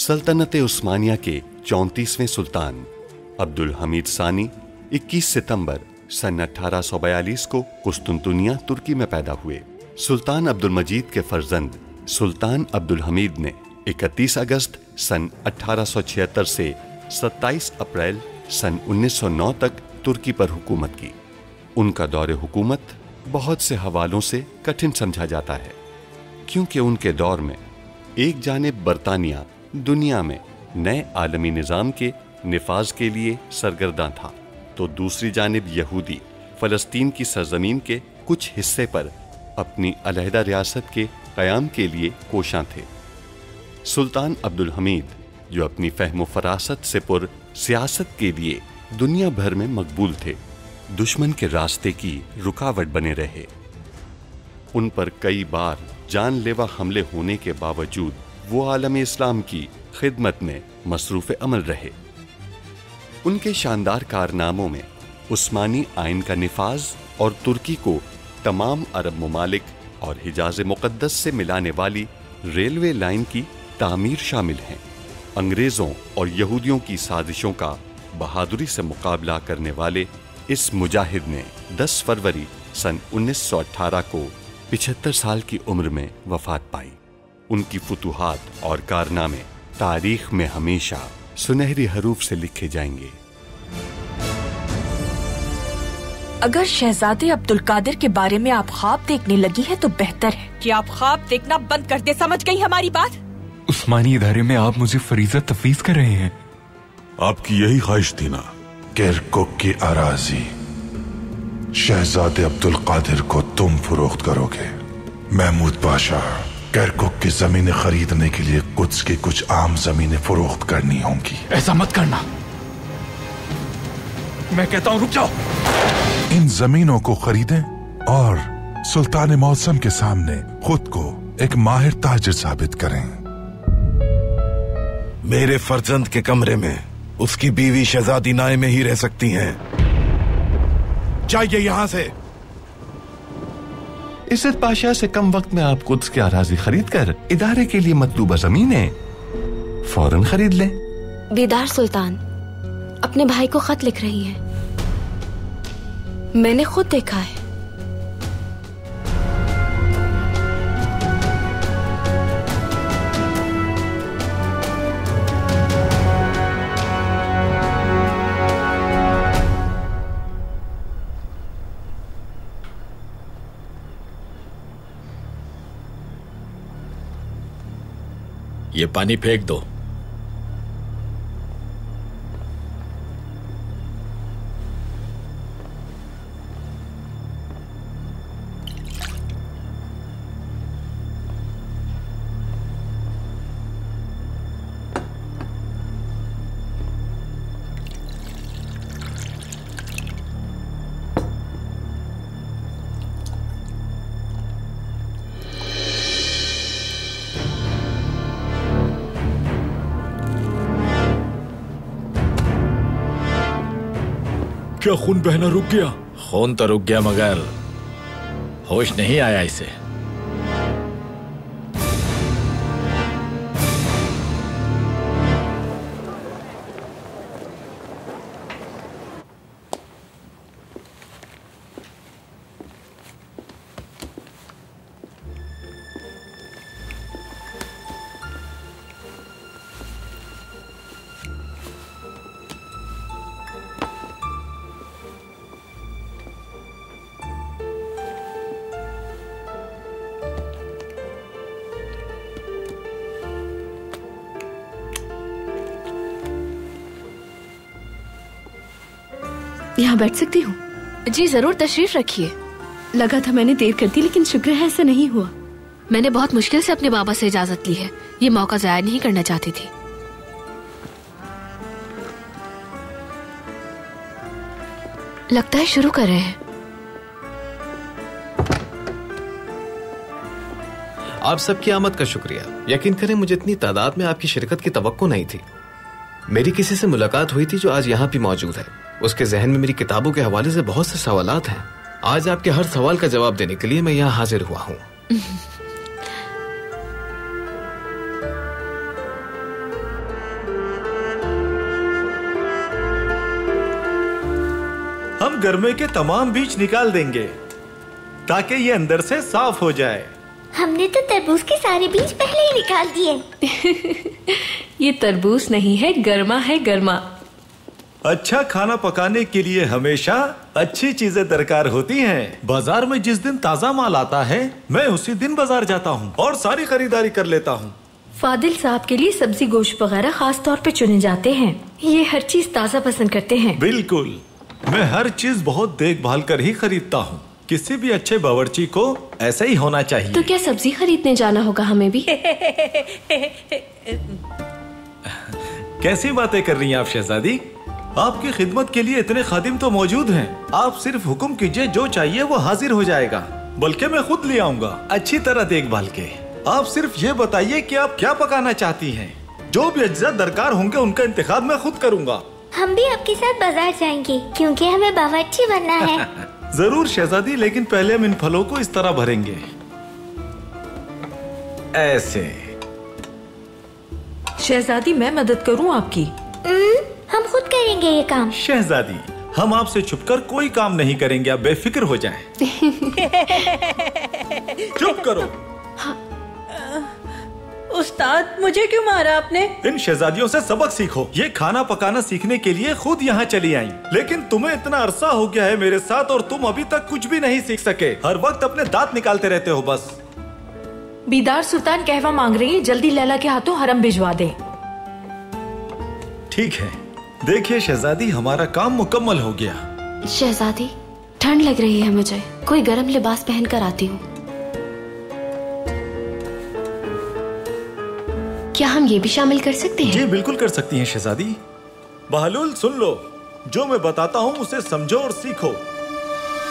सल्तनत उस्मानिया के 34वें सुल्तान अब्दुल हमीद सानी 21 सितंबर सन 1842 को कुस्तुनतुनिया तुर्की में पैदा हुए। सुल्तान अब्दुल मजीद के फर्जंद सुल्तान अब्दुल हमीद ने 31 अगस्त सन 1876 से 27 अप्रैल सन 1909 तक तुर्की पर हुकूमत की। उनका दौरे हुकूमत बहुत से हवालों से कठिन समझा जाता है, क्योंकि उनके दौर में एक जानिब बरतानिया दुनिया में नए आलमी निज़ाम के निफाज के लिए सरगर्दा था, तो दूसरी जानिब यहूदी फ़लस्तीन की सरजमीन के कुछ हिस्से पर अपनी अलहदा रियासत के क़याम के लिए कोशां थे। सुल्तान अब्दुल हमीद, जो अपनी फ़हम फ़रासत से पुर सियासत के लिए दुनिया भर में मकबूल थे, दुश्मन के रास्ते की रुकावट बने रहे। उन पर कई बार जानलेवा हमले होने के बावजूद वो आलम इस्लाम की खिदमत में मसरूफ़ अमल रहे। उनके शानदार कारनामों में उस्मानी आइन का निफाज और तुर्की को तमाम अरब ममालिक और हिजाज मुक़द्दस से मिलाने वाली रेलवे लाइन की तामीर शामिल हैं। अंग्रेज़ों और यहूदियों की साजिशों का बहादुरी से मुकाबला करने वाले इस मुजाहिद ने 10 फरवरी सन 1918 को 75 साल की उम्र में वफात पाई। उनकी फुतूहात और कारनामे तारीख में हमेशा सुनहरी हरूफ से लिखे जाएंगे। अगर शहजादे अब्दुल कादिर के बारे में आप ख्वाब देखने लगी है तो बेहतर है कि आप ख्वाब देखना बंद कर दे। समझ गई हमारी बात? उस्मानी इदारे में आप मुझे फरीज़ा तफवीज़ कर रहे हैं। आपकी यही ख्वाहिश थी ना? किरकुक की अराजी शहजादे अब्दुल कादिर को तुम फरोख्त करोगे। महमूद बादशाह किरकुक की जमीनें खरीदने के लिए कुद्स की कुछ आम जमीनें फरोख्त करनी होंगी। ऐसा मत करना, मैं कहता हूं रुक जाओ। इन जमीनों को खरीदें और सुल्तान मौसम के सामने खुद को एक माहिर ताजिर साबित करें। मेरे फर्जंद के कमरे में उसकी बीवी शहजादी नाइमे ही रह सकती हैं। जाइए यहां से। इज्जत पाशा से कम वक्त में आप कुद्स की अराजी खरीद कर इदारे के लिए मतलूबा जमीनें फौरन खरीद लें। दीदार सुल्तान अपने भाई को खत लिख रही है, मैंने खुद देखा है। ये पानी फेंक दो। क्या खून बहना रुक गया? खून तो रुक गया मगर होश नहीं आया इसे। यहाँ बैठ सकती हूँ? जी जरूर, तशरीफ रखिए। लगा था मैंने देर कर दी, लेकिन शुक्र है ऐसा नहीं हुआ। मैंने बहुत मुश्किल से अपने बाबा से इजाजत ली है, ये मौका जाया नहीं करना चाहती थी। लगता है शुरू कर रहे हैं। आप सबकी आमद का शुक्रिया। यकीन करें मुझे इतनी तादाद में आपकी शिरकत की तवक्को नहीं थी। मेरी किसी से मुलाकात हुई थी जो आज यहाँ भी मौजूद है। उसके जहन में मेरी किताबों के हवाले से बहुत से सवालात हैं। आज आपके हर सवाल का जवाब देने के लिए मैं यहाँ हाजिर हुआ हूँ। हम गर्मे के तमाम बीज निकाल देंगे ताकि ये अंदर से साफ हो जाए। हमने तो तरबूज के सारे बीज पहले ही निकाल दिए। ये तरबूज नहीं है, गर्मा है, गर्मा। अच्छा खाना पकाने के लिए हमेशा अच्छी चीजें दरकार होती हैं। बाजार में जिस दिन ताजा माल आता है मैं उसी दिन बाजार जाता हूँ और सारी खरीदारी कर लेता हूँ। फादिल साहब के लिए सब्जी गोश्त वगैरह खास तौर पे चुने जाते हैं। ये हर चीज ताजा पसंद करते हैं। बिल्कुल, मैं हर चीज बहुत देखभाल कर ही खरीदता हूँ। किसी भी अच्छे बावर्ची को ऐसा ही होना चाहिए। तो क्या सब्जी खरीदने जाना होगा हमें भी? कैसी बातें कर रही हैं आप शहजादी? आपकी खिदमत के लिए इतने खादिम तो मौजूद हैं। आप सिर्फ हुक्म कीजिए, जो चाहिए वो हाजिर हो जाएगा। बल्कि मैं खुद ले आऊंगा अच्छी तरह देखभाल के। आप सिर्फ ये बताइए कि आप क्या पकाना चाहती हैं। जो भी अज्जा दरकार होंगे उनका इंतखाब मैं खुद करूंगा। हम भी आपके साथ बाजार जाएंगे क्योंकि हमें बावर्ची बनना है। जरूर शहजादी, लेकिन पहले हम इन फलों को इस तरह भरेंगे, ऐसे। शहजादी, मैं मदद करूं आपकी? हम खुद करेंगे ये काम। शहजादी, हम आपसे छुपकर कोई काम नहीं करेंगे, आप बेफिक्र हो जाएं। चुप करो। उस्ताद, मुझे क्यों मारा आपने? इन शहजादियों से सबक सीखो। ये खाना पकाना सीखने के लिए खुद यहाँ चली आई, लेकिन तुम्हें इतना अरसा हो गया है मेरे साथ और तुम अभी तक कुछ भी नहीं सीख सके। हर वक्त अपने दांत निकालते रहते हो बस। बीदार सुल्तान कहवा मांग रही है, जल्दी लैला के हाथों हरम भिजवा दे। ठीक है, देखिए शहजादी, हमारा काम मुकम्मल हो गया। शहजादी, ठंड लग रही है मुझे, कोई गर्म लिबास पहन कर आती हूँ। क्या हम ये भी शामिल कर सकते हैं? जी बिल्कुल कर सकती हैं शहजादी। बहलूल सुन लो, जो मैं बताता हूँ उसे समझो और सीखो।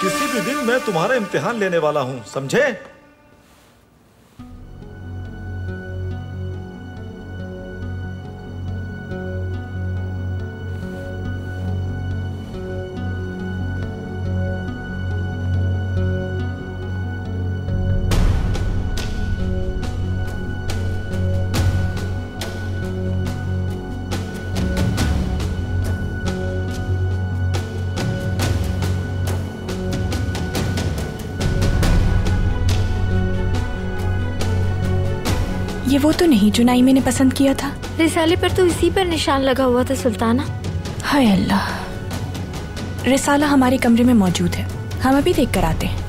किसी भी दिन मैं तुम्हारा इम्तिहान लेने वाला हूँ, समझे? ये वो तो नहीं जो नाइमे ने पसंद किया था? रिसाले पर तो इसी पर निशान लगा हुआ था सुल्ताना। हाय अल्लाह, रिसाला हमारे कमरे में मौजूद है, हम अभी देख कर आते हैं।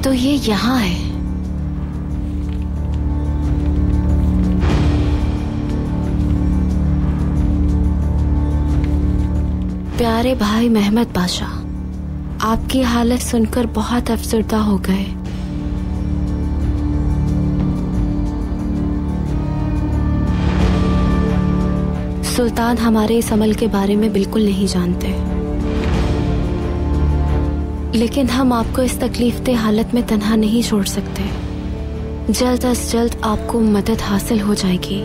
तो ये यहाँ है। प्यारे भाई मेहमद बादशाह, आपकी हालत सुनकर बहुत अफसरदा हो गए। सुल्तान हमारे इस अमल के बारे में बिल्कुल नहीं जानते, लेकिन हम आपको इस तकलीफदेह हालत में तन्हा नहीं छोड़ सकते। जल्द अज जल्द आपको मदद हासिल हो जाएगी।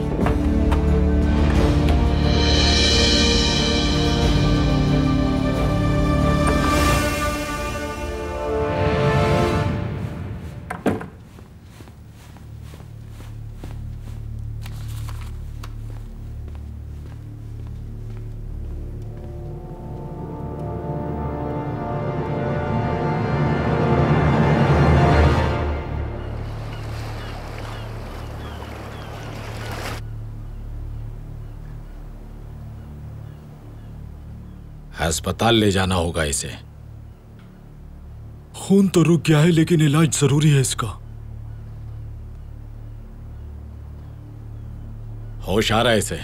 अस्पताल ले जाना होगा इसे। खून तो रुक गया है लेकिन इलाज जरूरी है इसका। होश आ रहा है इसे?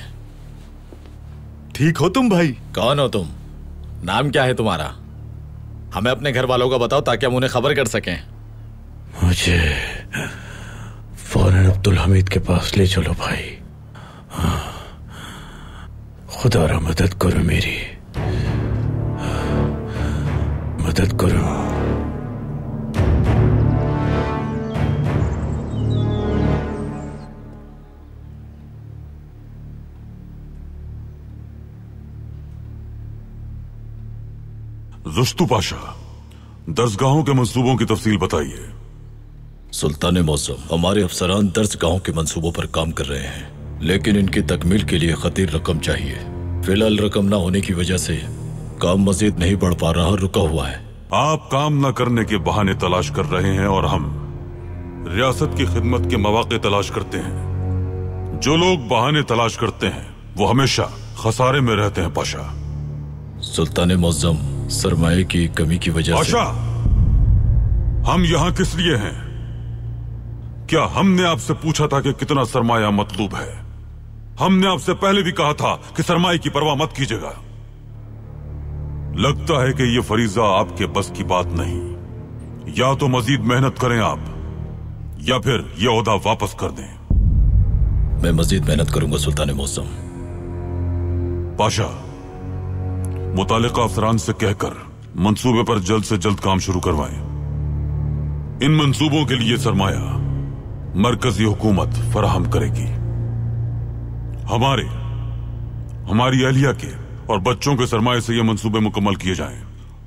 ठीक हो तुम भाई? कौन हो तुम? नाम क्या है तुम्हारा? हमें अपने घर वालों का बताओ ताकि हम उन्हें खबर कर सकें। मुझे फौरन अब्दुल हमीद के पास ले चलो भाई। खुदा रा मदद करो, मेरी मदद करो। जुस्तु पाशा, दर्जगाहों के मंसूबों की तफसील बताइए। सुल्तान मौसम, हमारे अफसरान दर्जगाहों के मंसूबों पर काम कर रहे हैं, लेकिन इनकी तकमील के लिए खतीर रकम चाहिए। फिलहाल रकम ना होने की वजह से काम मजीद नहीं बढ़ पा रहा, रुका हुआ है। आप काम न करने के बहाने तलाश कर रहे हैं और हम रियासत की खिदमत के मौके तलाश करते हैं। जो लोग बहाने तलाश करते हैं वो हमेशा खसारे में रहते हैं पाशा। सुल्तान मौसम, सरमाए की कमी की वजह पाशा, हम यहाँ किस लिए हैं? क्या हमने आपसे पूछा था कि कितना सरमाया मतलूब है? हमने आपसे पहले भी कहा था कि सरमाए की परवाह मत कीजिएगा। लगता है कि यह फरीजा आपके बस की बात नहीं। या तो मजीद मेहनत करें आप, या फिर यह ओहदा वापस कर दें। मैं मजीद मेहनत करूंगा सुल्तान मौसम। पाशा, मुतालिका अफसरान से कहकर मंसूबे पर जल्द से जल्द काम शुरू करवाएं। इन मंसूबों के लिए सरमाया मरकजी हुकूमत फराहम करेगी। हमारी अहलिया के और बच्चों के सरमाए से ये मंसूबे मुकम्मल किए जाएं।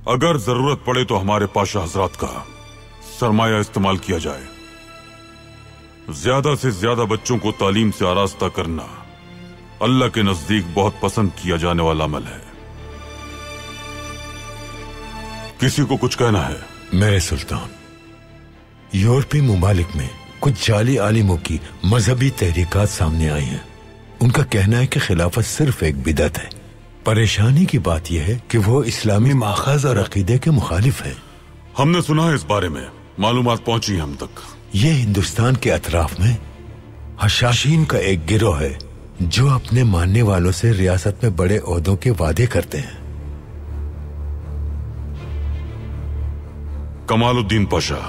अगर जरूरत पड़े तो हमारे पाशा हजरात का सरमाया इस्तेमाल किया जाए। ज्यादा से ज्यादा बच्चों को तालीम से आरास्ता करना अल्लाह के नजदीक बहुत पसंद किया जाने वाला अमल है। किसी को कुछ कहना है? मेरे सुल्तान, यूरोपीय मुमालिक में कुछ जाली आलिमों की मजहबी तहरीकात सामने आई हैं। उनका कहना है कि खिलाफत सिर्फ एक बिदअत है। परेशानी की बात यह है कि वो इस्लामी माखज़ और अकीदे के मुखालिफ है। हमने सुना है इस बारे में, मालूमात पहुंची हम तक। ये हिंदुस्तान के अतराफ में हशाशीन का एक गिरोह है जो अपने मानने वालों से रियासत में बड़े ओहदों के वादे करते हैं। कमालुद्दीन पाशा,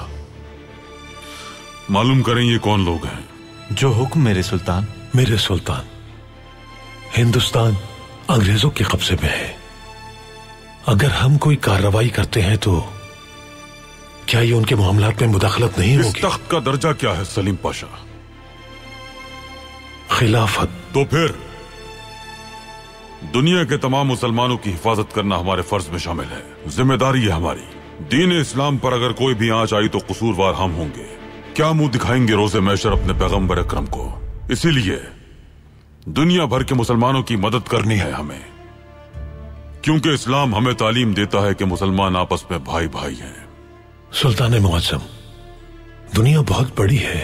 मालूम करें ये कौन लोग हैं? जो हुक्म मेरे सुल्तान। मेरे सुल्तान, हिंदुस्तान अंग्रेजों के कब्जे में है। अगर हम कोई कार्रवाई करते हैं तो क्या ये उनके मामलात में मुदाखलत नहीं होगी? इस तख्त का दर्जा क्या है सलीम पाशा? खिलाफत। तो फिर दुनिया के तमाम मुसलमानों की हिफाजत करना हमारे फर्ज में शामिल है, जिम्मेदारी है हमारी। दीन इस्लाम पर अगर कोई भी आंच आई तो कसूरवार हम होंगे। क्या मुंह दिखाएंगे रोजे महशर अपने पैगंबर अकरम को? इसीलिए दुनिया भर के मुसलमानों की मदद करनी है हमें, क्योंकि इस्लाम हमें तालीम देता है कि मुसलमान आपस में भाई भाई हैं। सुल्तान मुअज्जम, दुनिया बहुत बड़ी है।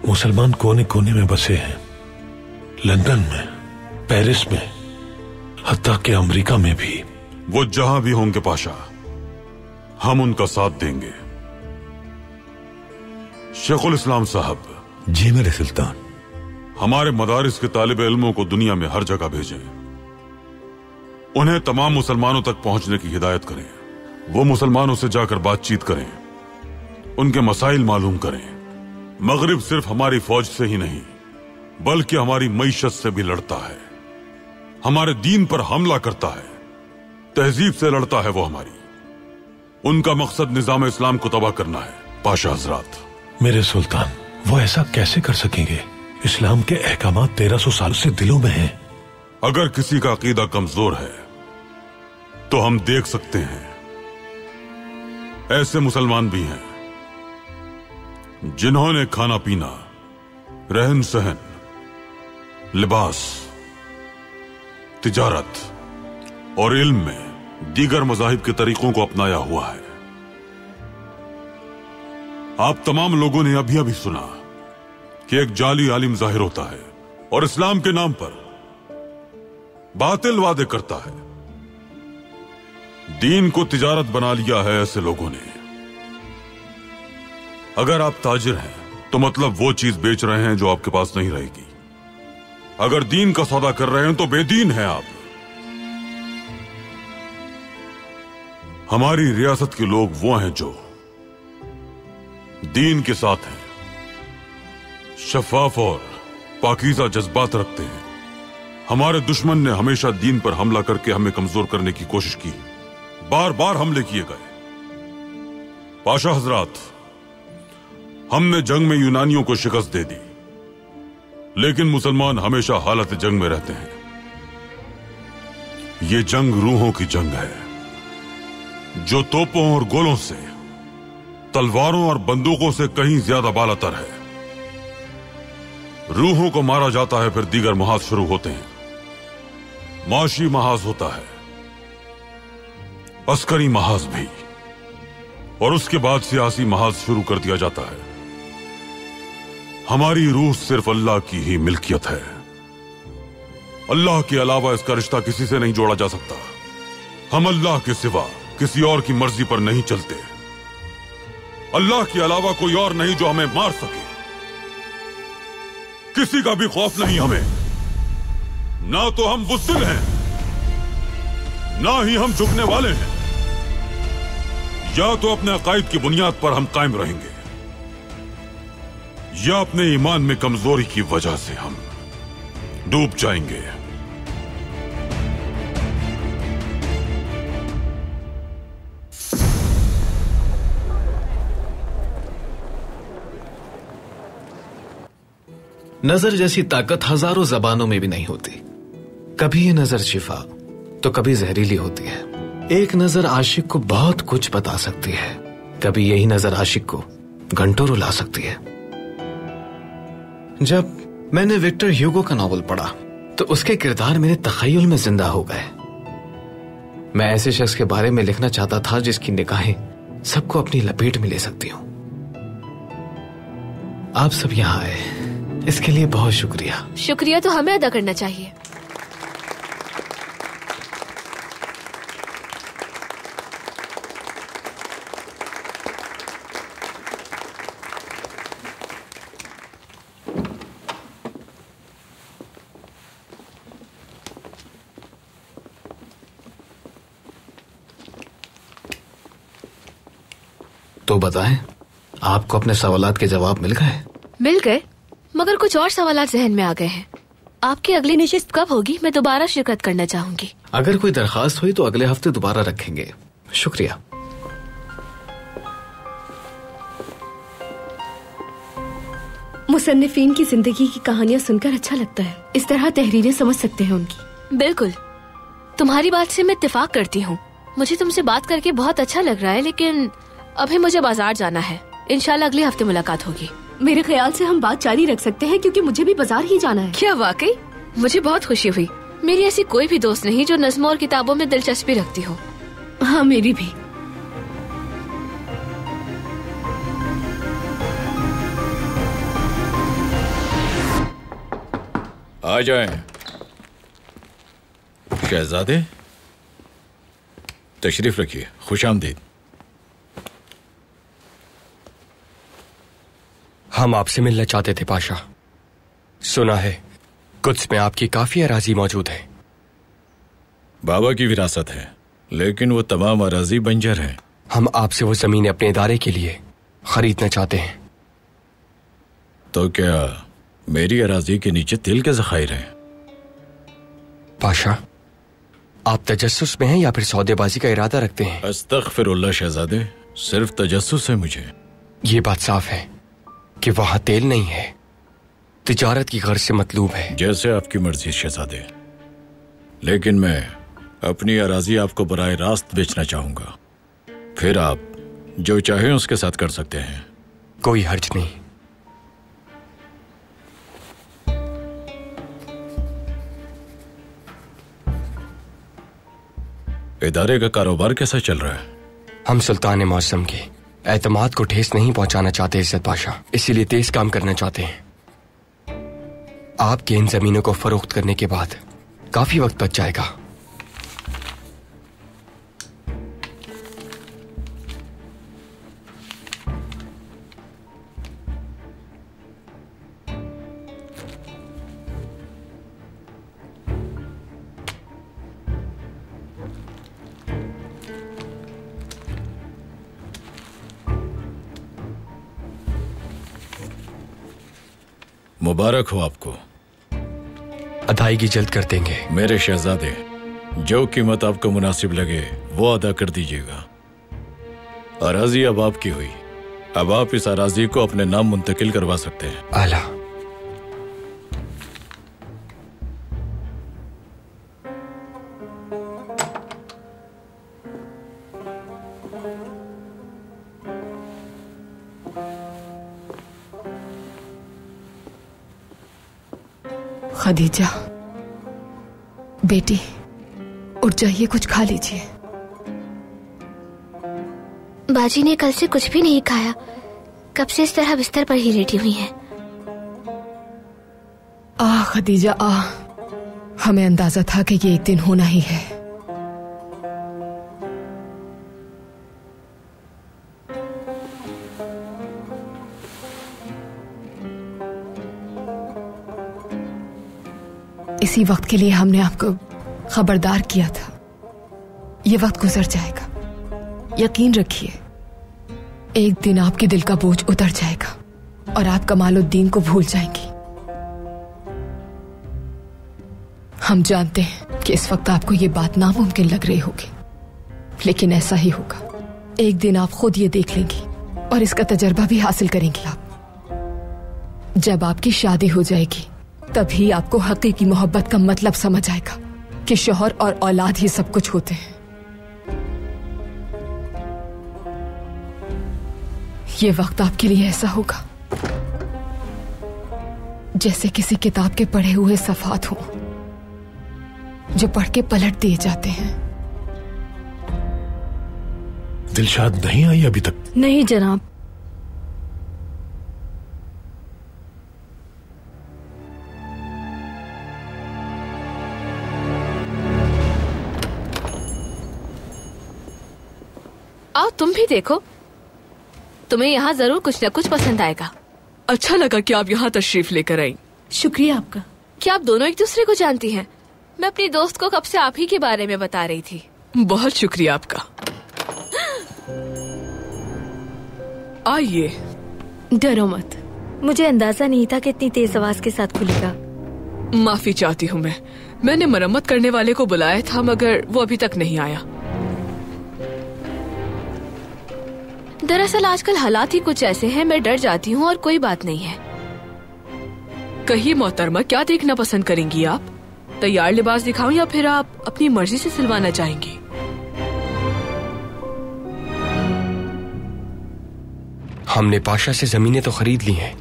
मुसलमान कोने कोने में बसे हैं। लंदन में, पेरिस में, हत्ता के अमेरिका में भी। वो जहां भी होंगे पाशा, हम उनका साथ देंगे। शेखुल इस्लाम साहब। जी मेरे सुल्तान। हमारे मदारिस के तालिब इल्मों को दुनिया में हर जगह भेजें। उन्हें तमाम मुसलमानों तक पहुंचने की हिदायत करें। वो मुसलमानों से जाकर बातचीत करें, उनके मसाइल मालूम करें। मगरिब सिर्फ हमारी फौज से ही नहीं बल्कि हमारी मईशत से भी लड़ता है, हमारे दीन पर हमला करता है, तहजीब से लड़ता है वो हमारी। उनका मकसद निजाम इस्लाम को तबाह करना है। पाशा हजरात। मेरे सुल्तान, वो ऐसा कैसे कर सकेंगे? इस्लाम के अहकामात 1300 साल से दिलों में हैं। अगर किसी का अकीदा कमजोर है तो हम देख सकते हैं ऐसे मुसलमान भी हैं जिन्होंने खाना पीना, रहन सहन, लिबास, तिजारत और इल्म में दीगर मजाहिब के तरीकों को अपनाया हुआ है। आप तमाम लोगों ने अभी अभी सुना कि एक जाली आलिम जाहिर होता है और इस्लाम के नाम पर बातिल वादे करता है। दीन को तिजारत बना लिया है ऐसे लोगों ने। अगर आप ताजिर हैं तो मतलब वो चीज बेच रहे हैं जो आपके पास नहीं रहेगी। अगर दीन का सौदा कर रहे हैं तो बेदीन हैं आप। हमारी रियासत के लोग वो हैं जो दीन के साथ हैं, शफाफ और पाकीज़ा जज्बात रखते हैं। हमारे दुश्मन ने हमेशा दीन पर हमला करके हमें कमजोर करने की कोशिश की, बार बार हमले किए गए। पाशा हजरात, हमने जंग में यूनानियों को शिकस्त दे दी, लेकिन मुसलमान हमेशा हालत जंग में रहते हैं। ये जंग रूहों की जंग है, जो तोपों और गोलों से, तलवारों और बंदूकों से कहीं ज्यादा बालातर है। रूहों को मारा जाता है, फिर दीगर महाज शुरू होते हैं। माशी महाज होता है, अस्करी महाज भी, और उसके बाद सियासी महाज शुरू कर दिया जाता है। हमारी रूह सिर्फ अल्लाह की ही मिल्कियत है। अल्लाह के अलावा इसका रिश्ता किसी से नहीं जोड़ा जा सकता। हम अल्लाह के सिवा किसी और की मर्जी पर नहीं चलते। अल्लाह के अलावा कोई और नहीं जो हमें मार सके। किसी का भी खौफ नहीं हमें। ना तो हम बुज़दिल हैं, ना ही हम झुकने वाले हैं। या तो अपने अकायद की बुनियाद पर हम कायम रहेंगे, या अपने ईमान में कमजोरी की वजह से हम डूब जाएंगे। नजर जैसी ताकत हजारों जबानों में भी नहीं होती। कभी ये नजर शिफा तो कभी जहरीली होती है। एक नजर आशिक को बहुत कुछ बता सकती है, कभी यही नजर आशिक को घंटों रुला सकती है। जब मैंने विक्टर ह्यूगो का नॉवल पढ़ा तो उसके किरदार मेरे तखय्युल में जिंदा हो गए। मैं ऐसे शख्स के बारे में लिखना चाहता था जिसकी निगाहें सबको अपनी लपेट में ले सकती हूं। आप सब यहाँ आए, इसके लिए बहुत शुक्रिया। शुक्रिया तो हमें अदा करना चाहिए। तो बताएं, आपको अपने सवालात के जवाब मिल गए? मिल गए, मगर कुछ और सवालात जहन में आ गए हैं। आपकी अगली नशिस्त कब होगी? मैं दोबारा शिरकत करना चाहूंगी। अगर कोई दरखास्त हुई तो अगले हफ्ते दोबारा रखेंगे। शुक्रिया। मुसन्निफीन की जिंदगी की कहानियां सुनकर अच्छा लगता है। इस तरह तहरीरें समझ सकते हैं उनकी। बिल्कुल, तुम्हारी बात से मैं इत्तेफाक करती हूँ। मुझे तुमसे बात करके बहुत अच्छा लग रहा है, लेकिन अभी मुझे बाजार जाना है। इंशाल्लाह अगले हफ्ते मुलाकात होगी। मेरे ख्याल से हम बात जारी रख सकते हैं, क्योंकि मुझे भी बाजार ही जाना है। क्या वाकई? मुझे बहुत खुशी हुई। मेरी ऐसी कोई भी दोस्त नहीं जो नज़्मों और किताबों में दिलचस्पी रखती हो। हाँ, मेरी भी। आ जाएं। शहजादे, तशरीफ रखिए। खुशामदीद। हम आपसे मिलना चाहते थे पाशा। सुना है कुद्स में आपकी काफी अराजी मौजूद है। बाबा की विरासत है, लेकिन वो तमाम अराजी बंजर है। हम आपसे वो जमीन अपने इदारे के लिए खरीदना चाहते हैं। तो क्या मेरी अराजी के नीचे तिल के ज़खायर हैं? पाशा, आप तजस्सुस में हैं या फिर सौदेबाजी का इरादा रखते हैं? अस्तगफिरुल्लाह शहजादे, सिर्फ तजस्सुस है मुझे। ये बात साफ है कि वहां तेल नहीं है, तिजारत की गर्ज से मतलूब है। जैसे आपकी मर्जी शहजादे, लेकिन मैं अपनी अराजी आपको बराए रास्त बेचना चाहूंगा। फिर आप जो चाहें उसके साथ कर सकते हैं। कोई हर्ज नहीं। इदारे का कारोबार कैसा चल रहा है? हम सुल्तान मौसम के एतमाद को ठेस नहीं पहुंचाना चाहते इज्जत पाशा, इसीलिए तेज काम करना चाहते हैं। आपके इन जमीनों को फरोख्त करने के बाद काफी वक्त बच जाएगा। मुबारक हो आपको। अदायगी जल्द कर देंगे। मेरे शहजादे, जो कीमत आपको मुनासिब लगे वो अदा कर दीजिएगा। अराजी अब आपकी हुई। अब आप इस अराजी को अपने नाम मुंतकिल करवा सकते हैं। आला। खदीजा बेटी, उठ जाइए, कुछ खा लीजिए। बाजी ने कल से कुछ भी नहीं खाया, कब से इस तरह बिस्तर पर ही लेटी हुई है। खदीजा हमें अंदाजा था कि ये एक दिन होना ही है। इसी वक्त के लिए हमने आपको खबरदार किया था। ये वक्त गुजर जाएगा, यकीन रखिए। एक दिन आपके दिल का बोझ उतर जाएगा और आप कमालुद्दीन को भूल जाएंगी। हम जानते हैं कि इस वक्त आपको ये बात नामुमकिन लग रही होगी, लेकिन ऐसा ही होगा। एक दिन आप खुद ये देख लेंगी और इसका तजर्बा भी हासिल करेंगी आप। जब आपकी शादी हो जाएगी तभी आपको हकीकी मोहब्बत का मतलब समझ आएगा कि शौहर और औलाद ही सब कुछ होते हैं। ये वक्त आपके लिए ऐसा होगा जैसे किसी किताब के पढ़े हुए सफ़ात हों जो पढ़ के पलट दिए जाते हैं। दिलशाद नहीं आई अभी तक? नहीं जनाब। आओ तुम भी देखो, तुम्हें यहाँ जरूर कुछ न कुछ पसंद आएगा। अच्छा लगा कि आप यहाँ तशरीफ लेकर आई। शुक्रिया आपका। क्या आप दोनों एक दूसरे को जानती हैं? मैं अपनी दोस्त को कब से आप ही के बारे में बता रही थी। बहुत शुक्रिया आपका। आइए। डरो मत, मुझे अंदाजा नहीं था कि इतनी तेज आवाज के साथ खुलेगा। माफी चाहती हूँ मैंने मरम्मत करने वाले को बुलाया था मगर वो अभी तक नहीं आया। दरअसल आजकल हालात ही कुछ ऐसे हैं, मैं डर जाती हूँ और कोई बात नहीं है। कहिए मोहतरमा, क्या देखना पसंद करेंगी आप? तैयार लिबास दिखाऊं या फिर आप अपनी मर्जी से सिलवाना चाहेंगी? हमने पाशा से जमीनें तो खरीद ली हैं,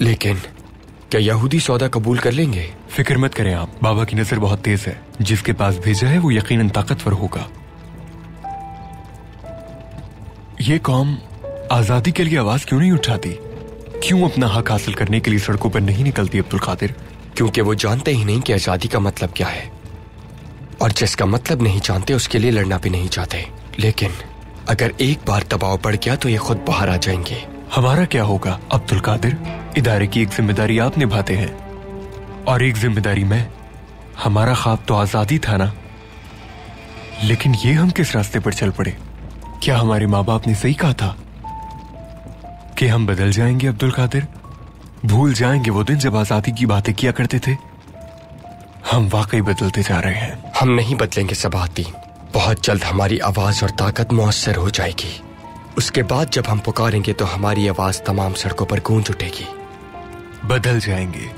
लेकिन क्या यहूदी सौदा कबूल कर लेंगे? फिक्र मत करें आप, बाबा की नजर बहुत तेज है। जिसके पास भेजा है वो यकीनन ताकतवर होगा। ये कौम आजादी के लिए आवाज क्यों नहीं उठाती? क्यों अपना हक हासिल करने के लिए सड़कों पर नहीं निकलती अब्दुल कादिर? क्योंकि वो जानते ही नहीं कि आजादी का मतलब क्या है, और जिसका मतलब नहीं जानते उसके लिए लड़ना भी नहीं चाहते। लेकिन अगर एक बार दबाव बढ़ गया तो ये खुद बाहर आ जाएंगे। हमारा क्या होगा अब्दुल कादिर? इदारे की एक जिम्मेदारी आप निभाते हैं और एक जिम्मेदारी मैं। हमारा ख्वाब तो आजादी था ना, लेकिन ये हम किस रास्ते पर चल पड़े? क्या हमारे माँ बाप ने सही कहा था कि हम बदल जाएंगे अब्दुल कादिर? भूल जाएंगे वो दिन जब आजादी की बातें किया करते थे? हम वाकई बदलते जा रहे हैं। हम नहीं बदलेंगे सबाहद्दीन। बहुत जल्द हमारी आवाज और ताकत मुअस्सर हो जाएगी। उसके बाद जब हम पुकारेंगे तो हमारी आवाज तमाम सड़कों पर गूंज उठेगी। बदल जाएंगे,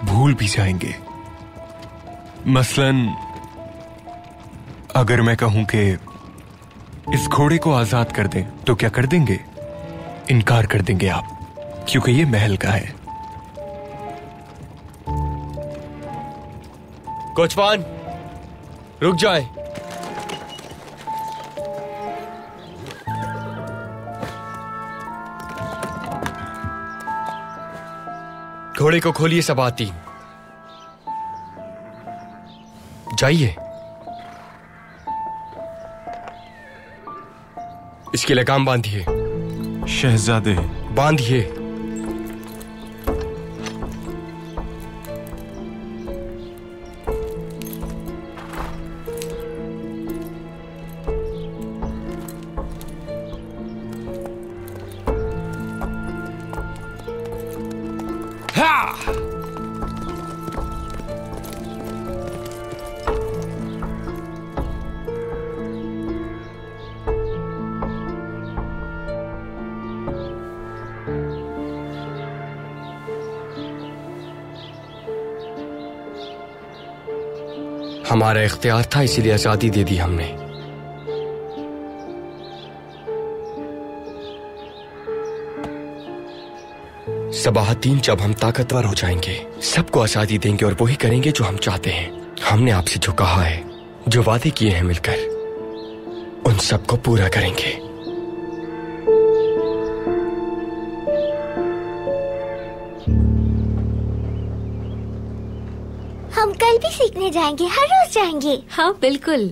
भूल भी जाएंगे। मसलन अगर मैं कहूं कि इस घोड़े को आजाद कर दें तो क्या कर देंगे? इनकार कर देंगे आप, क्योंकि ये महल का है। कोचवान, रुक जाएं। घोड़े को खोलिए सबाहद्दीन। जाइए। इसकी लगाम बांधिए। शहजादे। बांधिए। हमारा इख्तियार था, इसीलिए आजादी दे दी हमने। सबाहतीन, जब हम ताकतवर हो जाएंगे सबको आजादी देंगे और वही करेंगे जो हम चाहते हैं। हमने आपसे जो कहा है, जो वादे किए हैं मिलकर, उन सबको पूरा करेंगे। हम कल भी सीखने जाएंगे, हर रोज जाएंगे। हाँ बिल्कुल।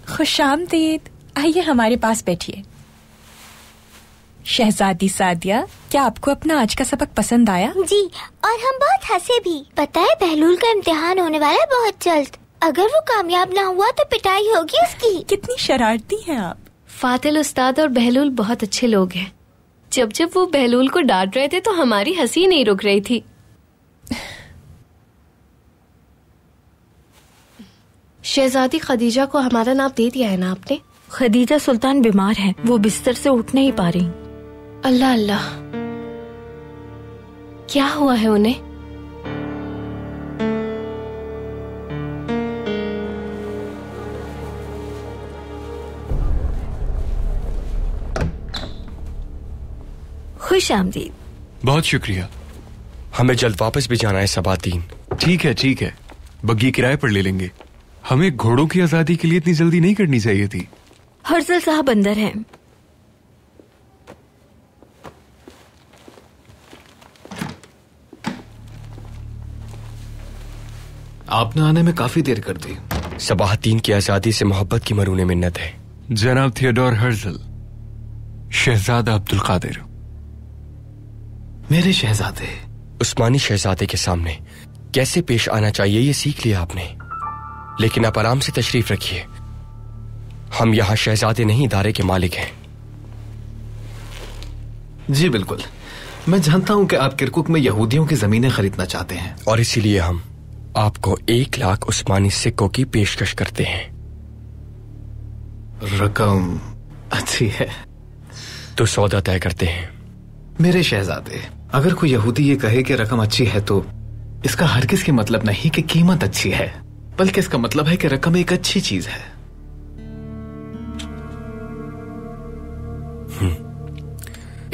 खुशामदीद, आइए हमारे पास बैठिए। शहजादी सादिया, क्या आपको अपना आज का सबक पसंद आया? जी, और हम बहुत हंसे भी। पता है बहलूल का इम्तिहान होने वाला है बहुत जल्द। अगर वो कामयाब ना हुआ तो पिटाई होगी उसकी। कितनी शरारती हैं आप। फातिल उस्ताद और बहलूल बहुत अच्छे लोग हैं। जब जब वो बहलूल को डांट रहे थे तो हमारी हंसी नहीं रुक रही थी। शहजादी खदीजा को हमारा नाम दे दिया है ना आपने? खदीजा सुल्तान बीमार है, वो बिस्तर से उठ नहीं पा रही। अल्लाह अल्लाह, क्या हुआ है उन्हें? खुश आमदीद। बहुत शुक्रिया। हमें जल्द वापस भी जाना है सबातीन। ठीक है, बग्गी किराए पर ले लेंगे। हमें घोड़ों की आजादी के लिए इतनी जल्दी नहीं करनी चाहिए थी। हर्जल साहब अंदर हैं। आपने आने में काफी देर कर दी। सबाहतीन की आजादी से मोहब्बत की मरूने मिन्नत है। जनाब थियोडोर हर्जल, शहजादा अब्दुल कादिर। मेरे शहजादे। उस्मानी शहजादे के सामने कैसे पेश आना चाहिए ये सीख लिया आपने, लेकिन आप आराम से तशरीफ रखिए। हम यहाँ शहजादे नहीं, इदारे के मालिक हैं। जी बिल्कुल, मैं जानता हूँ कि आप किरकुक में यहूदियों की जमीनें खरीदना चाहते हैं, और इसीलिए हम आपको 1 लाख उस्मानी सिक्कों की पेशकश करते हैं। रकम अच्छी है तो सौदा तय करते हैं। मेरे शहजादे, अगर कोई यहूदी ये कहे कि रकम अच्छी है तो इसका हरगिज़ के मतलब नहीं कि कीमत अच्छी है, बल्कि इसका मतलब है कि रकम एक अच्छी चीज है।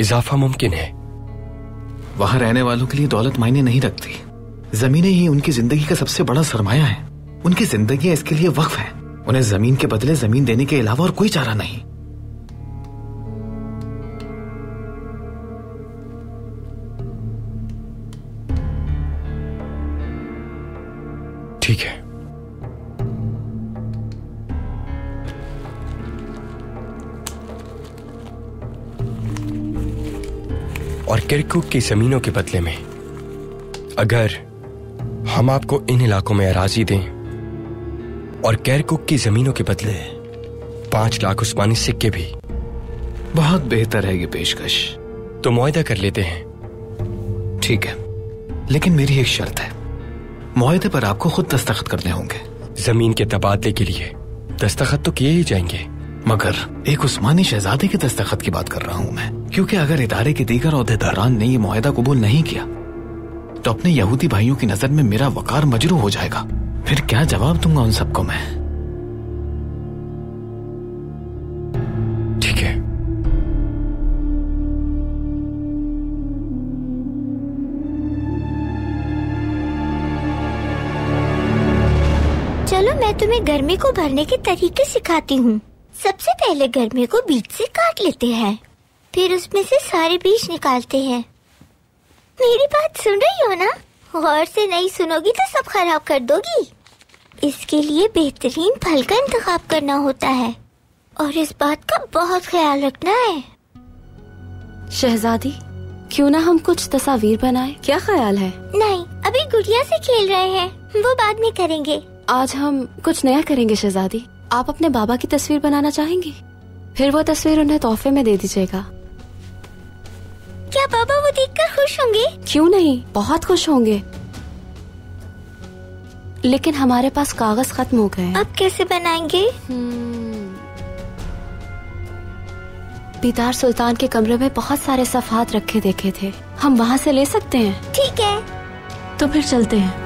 इजाफा मुमकिन है। वहां रहने वालों के लिए दौलत मायने नहीं रखती। जमीनें ही उनकी जिंदगी का सबसे बड़ा सरमाया है। उनकी जिंदगी इसके लिए वक्फ है। उन्हें जमीन के बदले जमीन देने के अलावा और कोई चारा नहीं। ठीक है। और किरकुक की जमीनों के बदले में अगर हम आपको इन इलाकों में अराजी दें और किरकुक की जमीनों के बदले 5 लाख उस्मानी सिक्के भी, बहुत बेहतर है ये पेशकश। तो मुआहदा कर लेते हैं। ठीक है, लेकिन मेरी एक शर्त है। मुआहदे पर आपको खुद दस्तखत करने होंगे। जमीन के तबादले के लिए दस्तखत तो किए ही जाएंगे, मगर एक उस्मानी शहजादे के दस्तखत की बात कर रहा हूं मैं, क्योंकि अगर इदारे के दीगर ओहदेदारान ने ये मुआहदा कबूल नहीं किया तो अपने यहूदी भाइयों की नजर में मेरा वकार मजरू हो जाएगा। फिर क्या जवाब दूंगा उन सबको मैं? ठीक है। चलो मैं तुम्हें गर्मी को भरने के तरीके सिखाती हूँ। सबसे पहले गर्मी को बीज से काट लेते हैं, फिर उसमें से सारे बीज निकालते हैं। मेरी बात सुन रही हो ना? गौर से नहीं सुनोगी तो सब खराब कर दोगी। इसके लिए बेहतरीन फल का इंतखाब करना होता है और इस बात का बहुत ख्याल रखना है। शहजादी, क्यों ना हम कुछ तस्वीर बनाएं? क्या ख्याल है? नहीं, अभी गुड़िया से खेल रहे हैं, वो बाद में करेंगे। आज हम कुछ नया करेंगे शहजादी। आप अपने बाबा की तस्वीर बनाना चाहेंगी? फिर वो तस्वीर उन्हें तोहफे में दे दीजिएगा। क्या क्या पापा वो देखकर खुश होंगे? क्यों नहीं, बहुत खुश होंगे। लेकिन हमारे पास कागज खत्म हो गए। अब कैसे बनाएंगे? बीदार सुल्तान के कमरे में बहुत सारे सफ़ात रखे देखे थे, हम वहाँ से ले सकते हैं। ठीक है, तो फिर चलते हैं।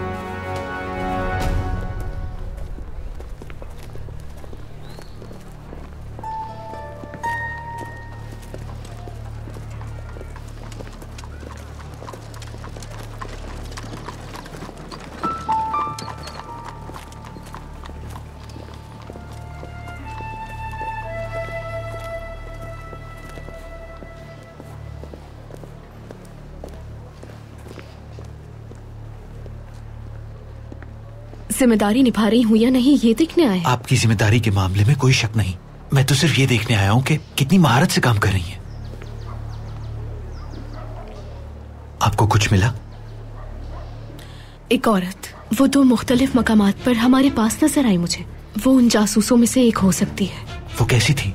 जिम्मेदारी निभा रही हूँ या नहीं ये देखने आए। आपकी जिम्मेदारी के मामले में कोई शक नहीं, मैं तो सिर्फ ये देखने आया हूँ कि कितनी महारत से काम कर रही हैं। आपको कुछ मिला? एक औरत, वो 2 मुख्तलिफ मकामात पर हमारे पास नजर आई मुझे। वो उन जासूसों में से एक हो सकती है। वो कैसी थी?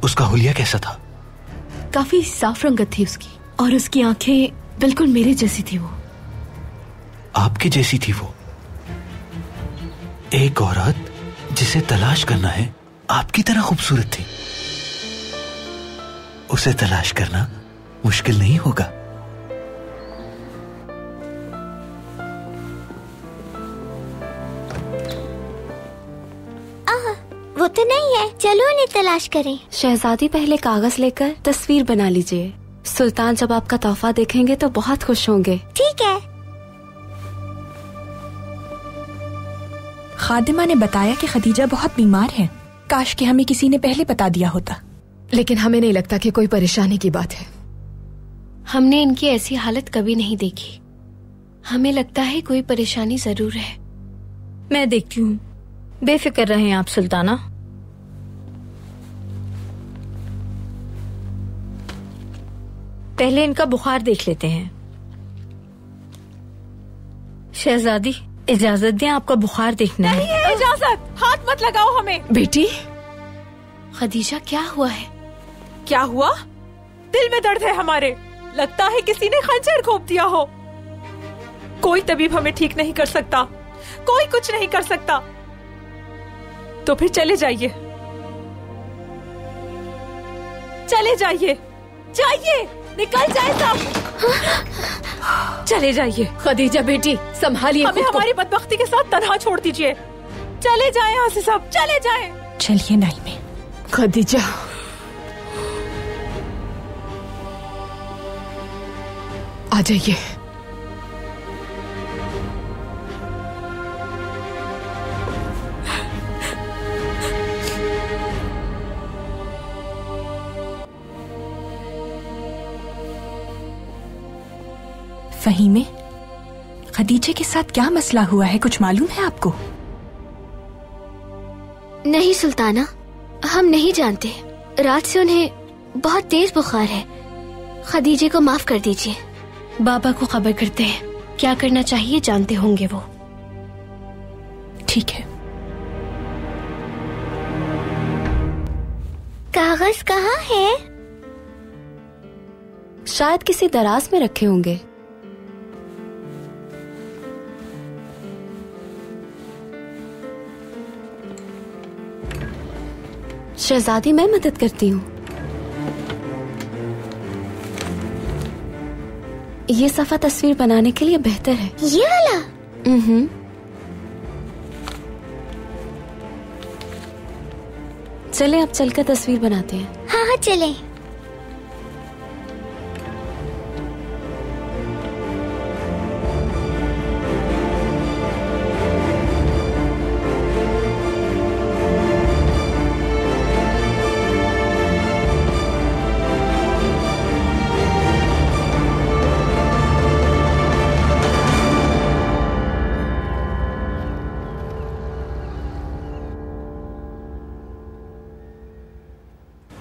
उसका हुलिया कैसा था? काफी साफ रंगत थी उसकी, और उसकी आंखें बिल्कुल मेरे जैसी थी। वो आपके जैसी थी? वो एक औरत जिसे तलाश करना है आपकी तरह खूबसूरत थी। उसे तलाश करना मुश्किल नहीं होगा। वो तो नहीं है, चलो उन्हें तलाश करें। शहजादी पहले कागज लेकर तस्वीर बना लीजिए। सुल्तान जब आपका तोहफा देखेंगे तो बहुत खुश होंगे। ठीक है। खादिमा ने बताया कि खदीजा बहुत बीमार है। काश कि हमें किसी ने पहले बता दिया होता। लेकिन हमें नहीं लगता कि कोई परेशानी की बात है। हमने इनकी ऐसी हालत कभी नहीं देखी। हमें लगता है कोई परेशानी जरूर है। मैं देखती हूँ, बेफिक्र रहें आप सुल्ताना। पहले इनका बुखार देख लेते हैं। शहजादी इजाजत दें, आपका बुखार देखना है। नहीं है इजाजत, हाथ मत लगाओ हमें। बेटी खदीजा, क्या हुआ है? क्या हुआ? दिल में दर्द है हमारे। लगता है किसी ने खंजर घोंप दिया हो। कोई तबीब हमें ठीक नहीं कर सकता, कोई कुछ नहीं कर सकता। तो फिर चले जाइए, चले जाइए, जाइए, निकल जाए सब। चले जाइए। खदीजा बेटी, संभालिए हमें खुद को। हमारी बदबख्ती के साथ तन्हा छोड़ दीजिए। चले जाएं यहाँ से सब, चले जाएं। चलिए नाइमे। खदीजा, आ जाइए। फहीमे, खदीजे के साथ क्या मसला हुआ है, कुछ मालूम है आपको? नहीं सुल्ताना, हम नहीं जानते। रात से उन्हें बहुत तेज बुखार है। खदीजे को माफ कर दीजिए। बाबा को खबर करते हैं, क्या करना चाहिए जानते होंगे वो। ठीक है। कागज कहाँ है? शायद किसी दराज में रखे होंगे। शहजादी, मैं मदद करती हूँ। ये सफा तस्वीर बनाने के लिए बेहतर है। ये वाला? चले अब चलकर तस्वीर बनाते हैं। हाँ हाँ चलें।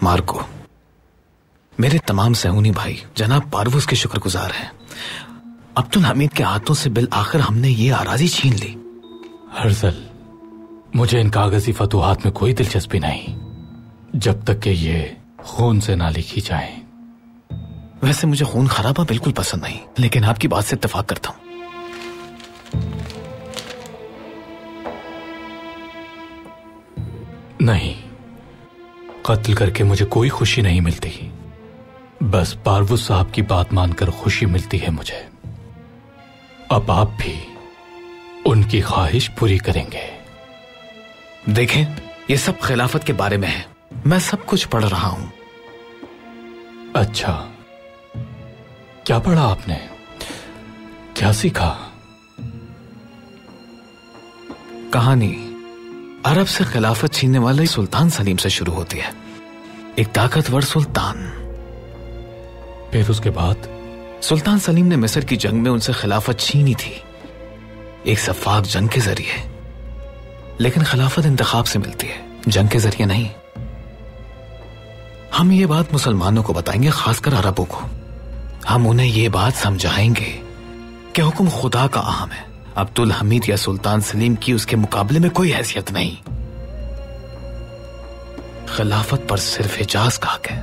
मार्को, मेरे तमाम सहूनी भाई जनाब पारवूज के शुक्रगुजार हैं। अब्दुल हमीद के हाथों से बिल आखिर हमने ये आराजी छीन ली। हर्जल, मुझे इन कागजी फतूहात में कोई दिलचस्पी नहीं, जब तक कि ये खून से ना लिखी जाए। वैसे मुझे खून खराबा बिल्कुल पसंद नहीं, लेकिन आपकी बात से इत्तेफाक करता हूं। नहीं, कत्ल करके मुझे कोई खुशी नहीं मिलती, बस पारवुज साहब की बात मानकर खुशी मिलती है मुझे। अब आप भी उनकी ख्वाहिश पूरी करेंगे। देखें, ये सब खिलाफत के बारे में है, मैं सब कुछ पढ़ रहा हूं। अच्छा, क्या पढ़ा आपने? क्या सीखा? कहानी अरब से खिलाफत छीनने वाले सुल्तान सलीम से शुरू होती है। एक ताकतवर सुल्तान। फिर उसके बाद सुल्तान सलीम ने मिस्र की जंग में उनसे खिलाफत छीनी थी, एक सफाक जंग के जरिए। लेकिन खिलाफत इंतखाब से मिलती है, जंग के जरिए नहीं। हम ये बात मुसलमानों को बताएंगे, खासकर अरबों को। हम उन्हें ये बात समझाएंगे कि हुक्म खुदा का अहम है। अब्दुल हमीद या सुल्तान सलीम की उसके मुकाबले में कोई हैसियत नहीं। खिलाफत पर सिर्फ हिजाज का हक है।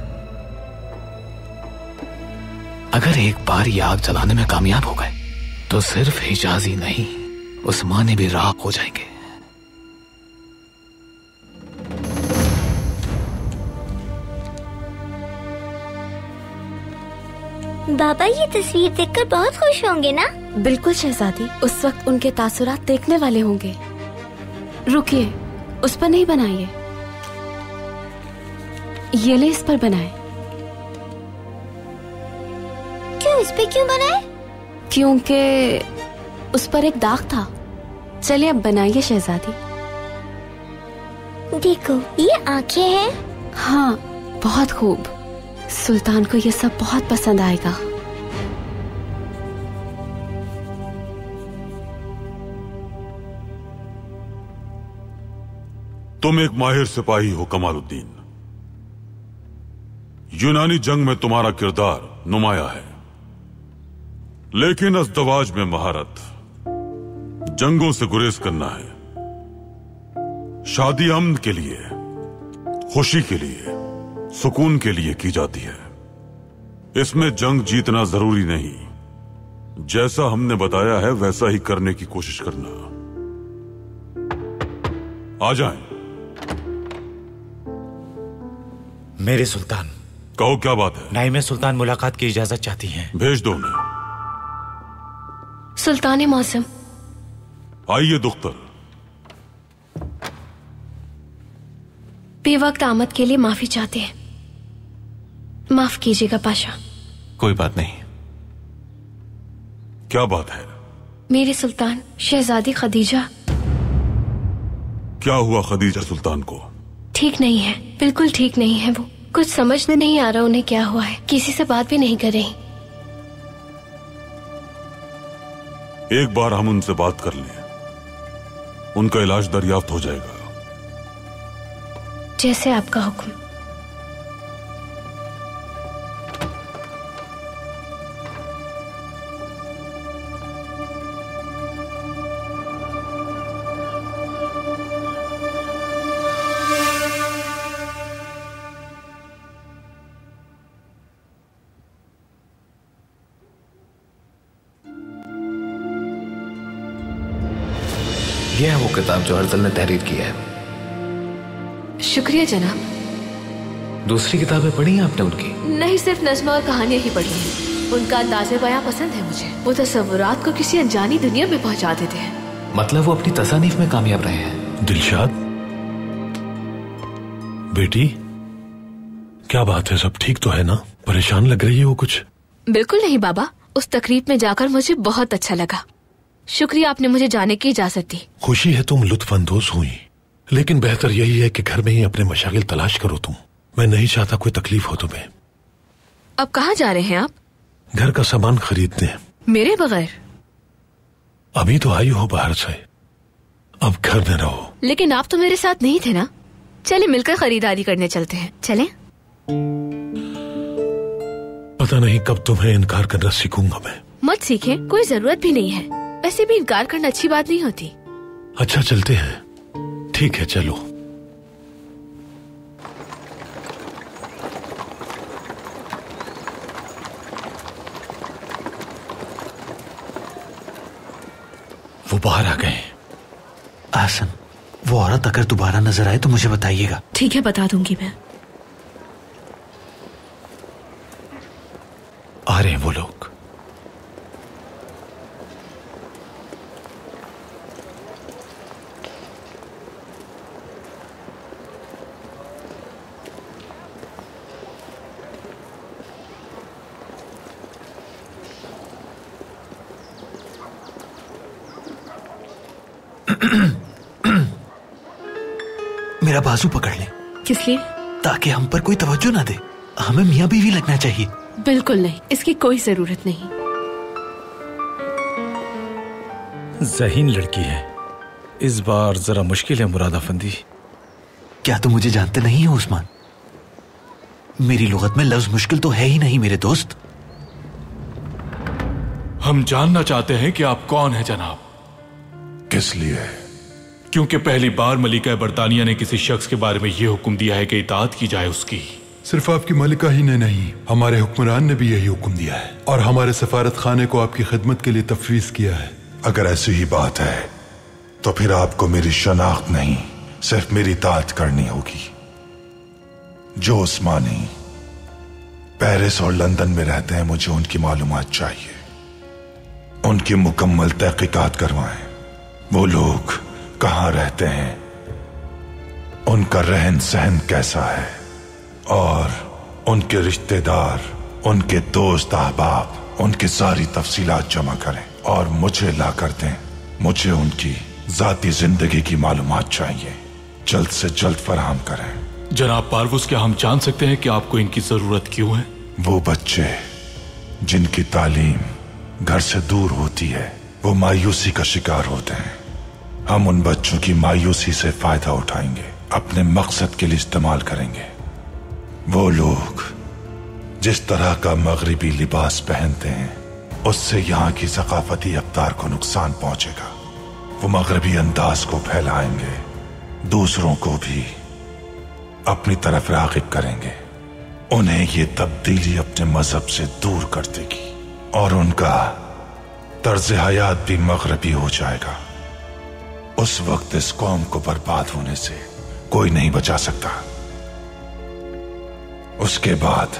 अगर एक बार ये आग जलाने में कामयाब हो गए तो सिर्फ हिजाज ही नहीं, उस्मानी भी राख हो जाएंगे। बाबा ये तस्वीर देखकर बहुत खुश होंगे ना? बिल्कुल शहजादी, उस वक्त उनके तासुरात देखने वाले होंगे। रुकिए, उस पर नहीं बनाइए, ये ले इस पर बनाए। क्यों इस पे क्यों बनाए? क्योंकि उस पर एक दाग था। चलिए अब बनाइए शहजादी। देखो, ये आंखें हैं। हाँ, बहुत खूब। सुल्तान को ये सब बहुत पसंद आएगा। तुम एक माहिर सिपाही हो कमालुद्दीन। यूनानी जंग में तुम्हारा किरदार नुमाया है, लेकिन अज़दवाज में महारत, जंगों से गुरेज करना है। शादी अमन के लिए, खुशी के लिए, सुकून के लिए की जाती है। इसमें जंग जीतना जरूरी नहीं, जैसा हमने बताया है वैसा ही करने की कोशिश करना। आ जाएं। मेरे सुल्तान। कहो, क्या बात है? नाइमे सुल्तान मुलाकात की इजाजत चाहती हैं। भेज दो उन्हें। सुल्तान मौसम। आइए दुख्तर। बेवक्त आमद के लिए माफी चाहते हैं। माफ कीजिएगा पाशा। कोई बात नहीं। क्या बात है? मेरे सुल्तान, शहजादी खदीजा। क्या हुआ खदीजा सुल्तान को? ठीक नहीं है, बिल्कुल ठीक नहीं है। वो कुछ समझ में नहीं आ रहा उन्हें क्या हुआ है। किसी से बात भी नहीं कर रही। एक बार हम उनसे बात कर लें, उनका इलाज दरियाफ्त हो जाएगा। जैसे आपका हुक्म। यह है वो किताब जो अर्जल ने तहरीर की है। शुक्रिया जनाब। दूसरी किताबें पढ़ी हैं आपने उनकी? नहीं, सिर्फ नज़्म और कहानियां ही पढ़ी हैं। उनका अंदाज़े बयां पसंद है मुझे। वो तस्वुरात को किसी अनजानी दुनिया में पहुंचा देते हैं। मतलब वो अपनी तसानीफ में कामयाब रहे हैं। दिलशाद, बेटी, क्या बात है? सब ठीक तो है ना? परेशान लग रही है वो कुछ? बिल्कुल नहीं बाबा, उस तकरीब में जाकर मुझे बहुत अच्छा लगा। शुक्रिया, आपने मुझे जाने की इजाजत दी। खुशी है तुम लुत्फानंदोज हुई, लेकिन बेहतर यही है कि घर में ही अपने मशागिल तलाश करो तुम। मैं नहीं चाहता कोई तकलीफ हो तुम्हें। अब कहाँ जा रहे हैं आप? घर का सामान खरीदने। मेरे बगैर? अभी तो आई हो बाहर से, अब घर में रहो। लेकिन आप तो मेरे साथ नहीं थे ना। चले मिलकर खरीदारी करने चलते हैं। चलें? पता नहीं कब तुम्हें इनकार करना सीखूंगा मैं। मत सीखें, कोई जरूरत भी नहीं है। वैसे भी इनकार करना अच्छी बात नहीं होती। अच्छा चलते हैं। ठीक है चलो। वो बाहर आ गए। आसन, वो औरत अगर दोबारा नजर आए तो मुझे बताइएगा। ठीक है, बता दूंगी मैं। आ रहे हैं वो लोग। मेरा बाजू पकड़ ले। किस लिए? ताकि हम पर कोई तवज्जो ना दे। हमें मियां बीवी लगना चाहिए। बिल्कुल नहीं, इसकी कोई जरूरत नहीं। ज़हीन लड़की है, इस बार जरा मुश्किल है मुराद अफंदी। क्या तुम मुझे जानते नहीं हो उस्मान? मेरी लुगत में लफ्ज मुश्किल तो है ही नहीं मेरे दोस्त। हम जानना चाहते हैं कि आप कौन हैं जनाब। किस लिए? क्योंकि पहली बार मलिका बरतानिया ने किसी शख्स के बारे में यह हुक्म दिया है कि इताअत की जाए उसकी। सिर्फ आपकी मलिका ही ने नहीं, हमारे हुक्मरान ने भी यही हुक्म दिया है और हमारे सफारत खाने को आपकी खिदमत के लिए तफवीज किया है। अगर ऐसी ही बात है तो फिर आपको मेरी शनाख्त नहीं, सिर्फ मेरी इताअत करनी होगी। जो उस्मानी पेरिस और लंदन में रहते हैं, मुझे उनकी मालूमात चाहिए। उनकी मुकम्मल तहकीकात करवाएं। वो लोग कहाँ रहते हैं, उनका रहन सहन कैसा है, और उनके रिश्तेदार, उनके दोस्त अहबाब, उनकी सारी तफसीलात जमा करें और मुझे ला कर दें। मुझे उनकी जाती जिंदगी की मालूमात चाहिए, जल्द से जल्द फराहम करें। जनाब पारवुस, क्या हम जान सकते हैं कि आपको इनकी जरूरत क्यों है? वो बच्चे जिनकी तालीम घर से दूर होती है, वो मायूसी का शिकार होते हैं। हम उन बच्चों की मायूसी से फायदा उठाएंगे, अपने मकसद के लिए इस्तेमाल करेंगे। वो लोग जिस तरह का मगरिबी लिबास पहनते हैं, उससे यहाँ की सकाफती अफ्तार को नुकसान पहुंचेगा। वो मगरिबी अंदाज को फैलाएंगे, दूसरों को भी अपनी तरफ राग़िब करेंगे। उन्हें ये तब्दीली अपने मजहब से दूर कर देगी और उनका तर्ज हयात भी मगरिबी हो जाएगा। उस वक्त इस कौम को बर्बाद होने से कोई नहीं बचा सकता। उसके बाद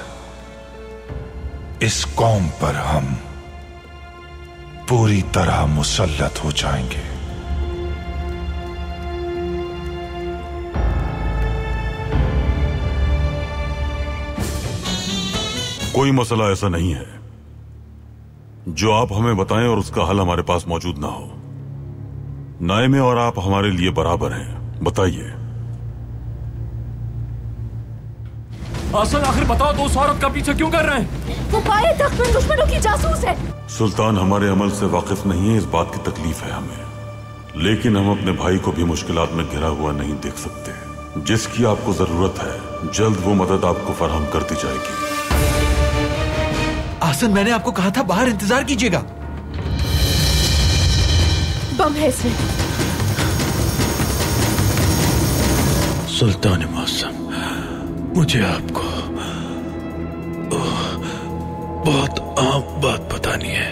इस कौम पर हम पूरी तरह मुसल्लत हो जाएंगे। कोई मसला ऐसा नहीं है जो आप हमें बताएं और उसका हल हमारे पास मौजूद ना हो। नाइमे और आप हमारे लिए बराबर हैं। बताइए। आसन, आखिर बताओ तो उस औरत का पीछे क्यों कर रहे हैं? वो पाए तख्त में दुश्मनों की जासूस है। सुल्तान हमारे अमल से वाकिफ नहीं है, इस बात की तकलीफ है हमें, लेकिन हम अपने भाई को भी मुश्किलात में घिरा हुआ नहीं देख सकते। जिसकी आपको जरूरत है, जल्द वो मदद आपको फराहम कर दी जाएगी। आसन, मैंने आपको कहा था बाहर इंतजार कीजिएगा। बम है इसमें। सुल्तान मौसम, मुझे आपको बहुत आम बात बतानी है।